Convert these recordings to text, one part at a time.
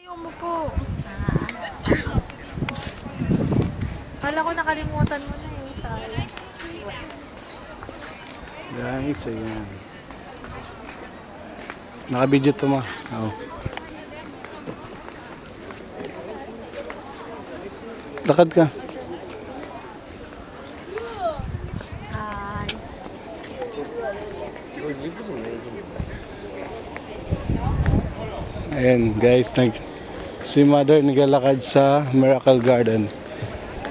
Umupo. Kala ko nakalimutan mo na eh. Sorry. Guys, ayan. Naka-video to ma. Oo. Lakad ka. Hi. Ayan guys, si mother naglalakad sa Miracle Garden.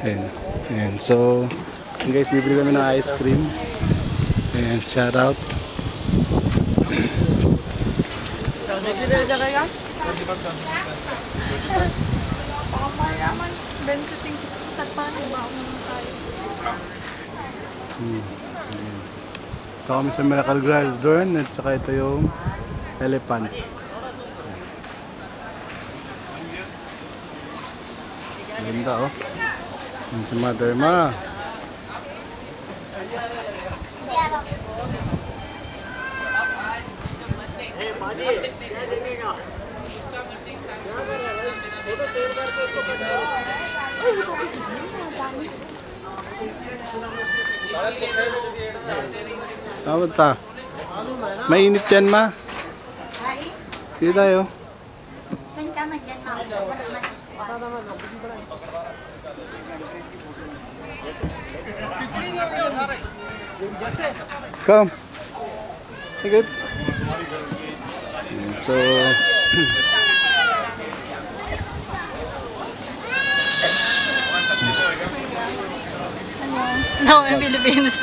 Ayan. Ayan. So, guys, bibili kami ng ice cream. Ayan, shout out. Nagdidala kaya? Baka mayaman. Ben kasing paano ba ako naman tayo? Ito kami sa Miracle Garden at saka ito yung elephant. Ganda oh. Yan si mother ma. Tawad ta. Mainit yan ma. Sige tayo. Saan ka man dyan, ma'am? Come. Sige. So, No, in Philippines.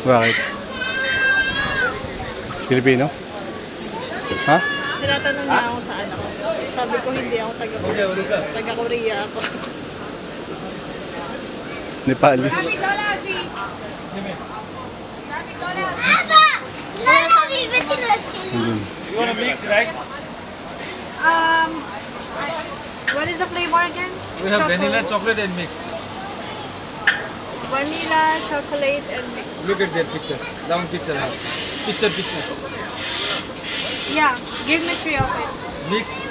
bakit? Filipino? Ha? Tinatanong niya ako sa anak ko. Sabi ko hindi ako taga-Philippines. Taga-Korea ako. Nepali. You want a mix, right? What is the flavor again? We have vanilla, chocolate, and mix. Vanilla, chocolate, and mix. Look at that picture. Down picture now. Picture. Yeah, give me 3 of it. Mix.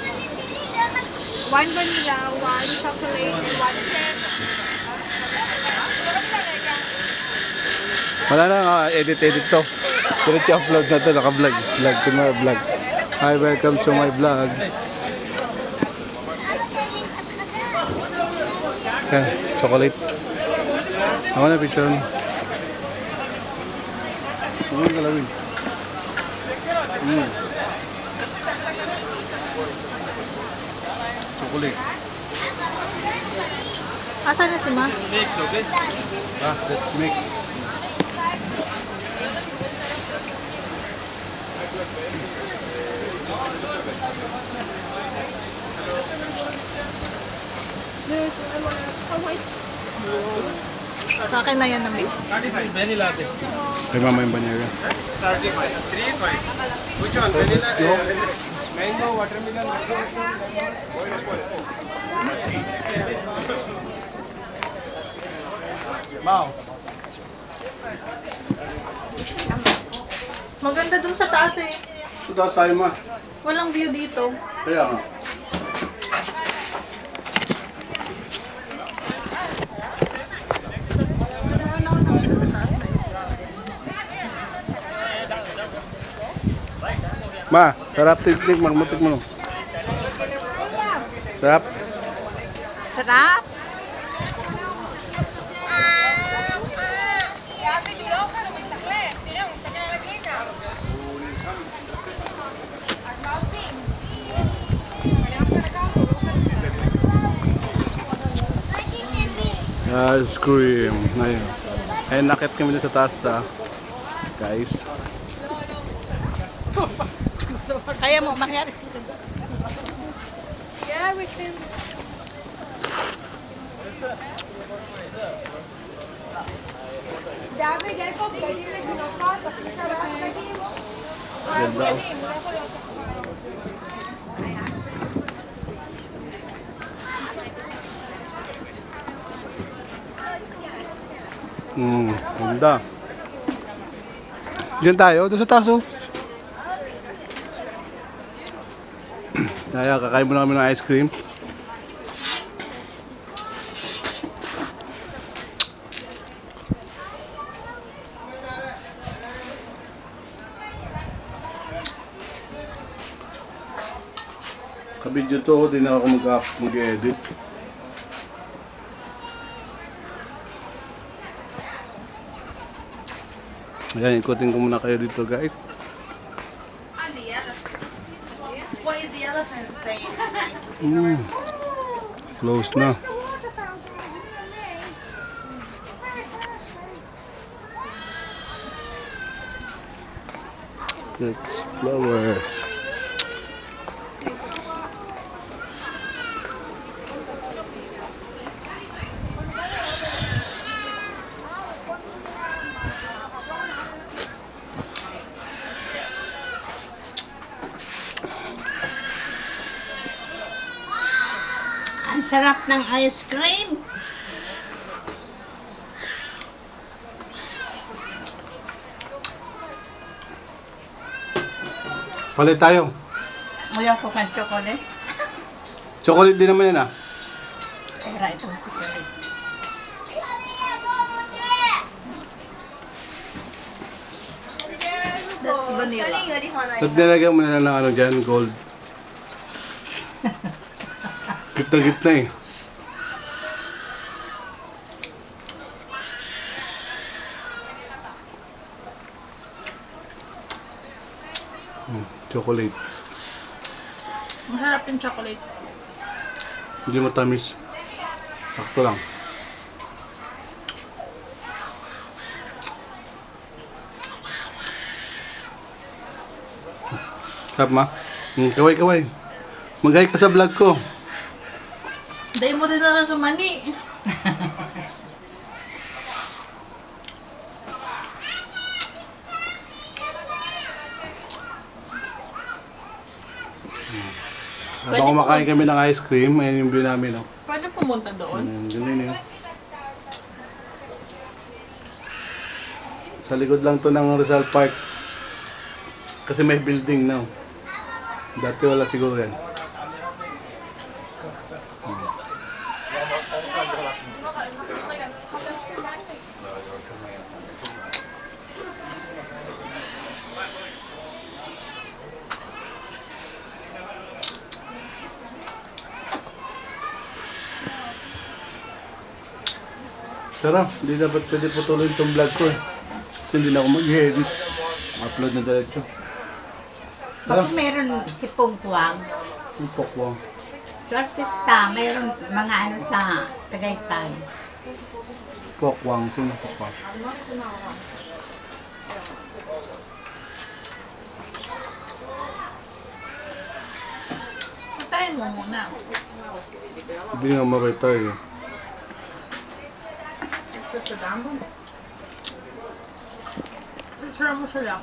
1 vanilla, 1 chocolate, 1 chip. Wala na, edit to. Diretso upload na to, naka-vlog. Vlog to my vlog. Hi, welcome to my vlog. Yan, chocolate. Ako na picture. Ano yung galawin? Chocolate. Asan na si Ma? Mix, okay? Let's mix. Sa akin na yan na mix. This is vanilla. Kay mama yung banyaga. 35. 3 Which one? Vanilla? Mango, watermelon, Mau. Maganda dun sa taas eh. Sudah tayo ma. Walang view dito. Kaya nga. Ma, sarap tiktik, magmutik mo. Sarap. Sarap! Ice cream. Ayun. Ayun, nakit kami dun sa taas guys. Kaya mo, makiat. Yeah, we can. Ganda oh. Ganda. Diyan tayo, doon sa taas oh. Kaya kakain muna kami ng ice cream. Kabidyo to, di na ako mag-edit. Ayan, ikutin ko muna kayo dito guys. What is the elephant saying? Close na. Let's flower. Ang sarap ng ice cream. Palit tayo. Ayaw ko kang chocolate. Chocolate din naman yan ah. Pero itong chocolate. That's vanilla. At nilagyan mo na lang ng ano dyan, gold. Gitna-gitna eh. Chocolate. Masarap yung chocolate. Hindi matamis. Sakto lang. Sarap ma? Kaway-kaway. Mag-hi ka sa vlog ko. Dahil mo din na lang sa mani. Habang kumakain kami ng ice cream, ayun yung view namin. Oh. Pwede pumunta doon. Ayun, ganun yun. Sa likod lang to ng Rizal Park. Kasi may building now. Dati wala siguro yan. Tara, hindi dapat pwede patuloy itong vlog ko eh. Kasi hindi na ako mag-edit. Upload na diretso. Baka meron si Pungkwang. Yung pokwang. So artista, meron mga ano sa Tagaytay. Pokwang. Sino pokwang? Patayin mo muna. Hindi nga makita eh. Sarap mo siya lang.